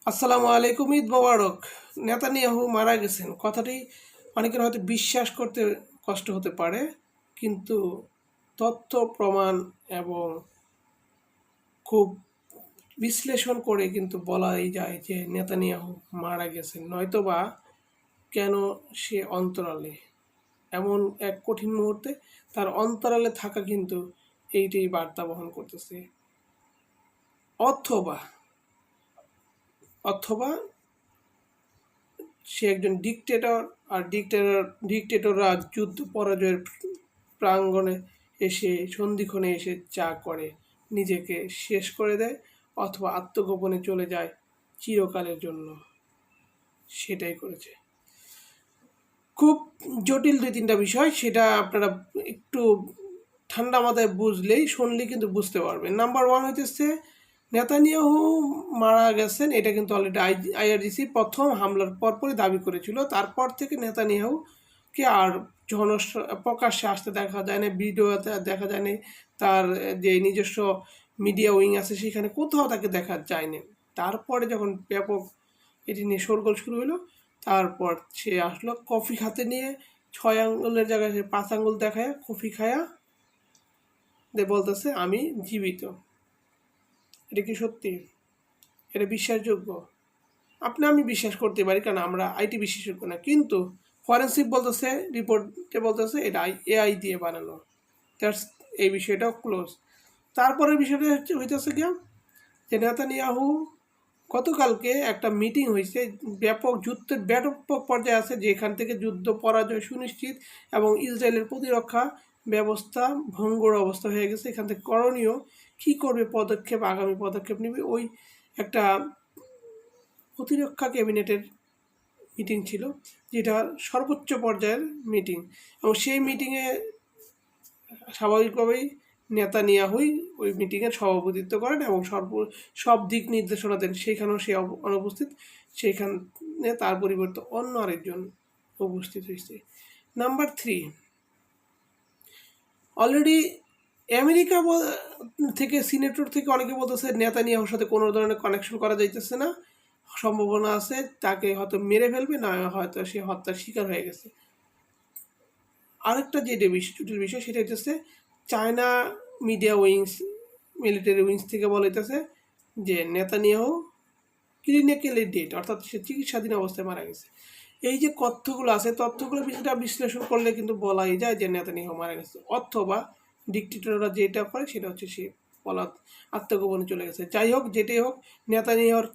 আসসালামু আলাইকুম, ঈদ মোবারক। নেতানিয়াহু মারা গেছেন কথাটি অনেকের হয়তো বিশ্বাস করতে কষ্ট হতে পারে, কিন্তু তথ্য প্রমাণ এবং খুব বিশ্লেষণ করে কিন্তু বলাই যায় যে নেতানিয়াহু মারা গেছেন, নয়তোবা কেন সে অন্তরালে এমন এক কঠিন মুহূর্তে তার অন্তরালে থাকা কিন্তু এইটাই বার্তা বহন করতেছে। অথবা অথবা সে একজন ডিকটেটর, আর ডিকটেটররা যুদ্ধ পরাজয়ের প্রাঙ্গণে এসে সন্ধিক্ষণে এসে যা করে নিজেকে শেষ করে দেয়, অথবা আত্মগোপনে চলে যায় চিরকালের জন্য, সেটাই করেছে। খুব জটিল দুই তিনটা বিষয়, সেটা আপনারা একটু ঠান্ডা মাথায় বুঝলেই শুনলেই কিন্তু বুঝতে পারবেন। নাম্বার ওয়ান হইতেছে নেতানিয়াহু মারা গেছেন, এটা কিন্তু অলরেডি আইআরজিসি প্রথম হামলার পরপরই দাবি করেছিল। তারপর থেকে নেতানিয়াহুকে আর প্রকাশ্যে আসতে দেখা যায় না, ভিডিওতে দেখা যায় না, তার যে নিজস্ব মিডিয়া উইং আছে সেখানে কোথাও তাকে দেখা যায়নি। তারপরে যখন ব্যাপক এটি নিয়ে শোরগোল শুরু হলো, তারপর সে আসলো কফি হাতে নিয়ে, 6 আঙ্গুলের জায়গায় সে 5 আঙ্গুল দেখায় কফি খায়া বলতেছে আমি জীবিত। এটা কি সত্যি? এটা বিশ্বাসযোগ্য? আমি বিশ্বাস করতে পারি, কারণ আমরা আইটি বিশেষজ্ঞ না, কিন্তু ফরেন্সিক বলতেছে, রিপোর্টে বলতেছে এটা এআই দিয়ে বানানো। দ্যাটস, এই বিষয়টাও ক্লোজ। তারপরের বিষয়টা হইতেছে কি, যে নেতানিয়াহু গতকালকে একটা মিটিং হয়েছে, ব্যাপক যুদ্ধের ব্যাপক পর্যায়ে আছে, যেখান থেকে যুদ্ধ পরাজয় সুনিশ্চিত এবং ইসরায়েলের প্রতিরক্ষা ব্যবস্থা ভঙ্গুর অবস্থা হয়ে গেছে। এখান থেকে করণীয় কী করবে, পদক্ষেপ, আগামী পদক্ষেপ নেবে, ওই একটা প্রতিরক্ষা ক্যাবিনেটের মিটিং ছিল, যেটা সর্বোচ্চ পর্যায়ের মিটিং। এবং সেই মিটিংয়ে স্বাভাবিকভাবেই নেতানিয়াহুই ওই মিটিংয়ের সভাপতিত্ব করেন এবং সব দিক নির্দেশনা দেন। সেইখানেও সে অনুপস্থিত, সেইখানে তার পরিবর্তে অন্য আরেকজন উপস্থিত হয়েছে। নাম্বার থ্রি, অলরেডি আমেরিকা থেকে, সিনেটর থেকে অনেকে বলতেছে নেতানিয়াহুর সাথে কোনো ধরনের কানেকশন করা যাইতেছে না, সম্ভাবনা আছে তাকে হয়তো মেরে ফেলবে, না হয়তো সে হত্যার শিকার হয়ে গেছে। আরেকটা যে জটিল বিষয়, সেটা হচ্ছে China media wings, military wings থেকে বলা হইতেছে যে নেতানিয়াহু ক্লিনিক্যালি ডেড, অর্থাৎ সে চিকিৎসাধীন অবস্থায় মারা গেছে। এই যে তথ্যগুলো আছে, তথ্যগুলো বিষয়টা বিশ্লেষণ করলে কিন্তু বলাই যায় যে নেতানিয়াহু মারা গেছে, অথবা ডিকটেটররা যেটা করে সেটা হচ্ছে সে আত্মগোপনে চলে গেছে। যাই হোক, যেটাই হোক, নেতানিয়াহুর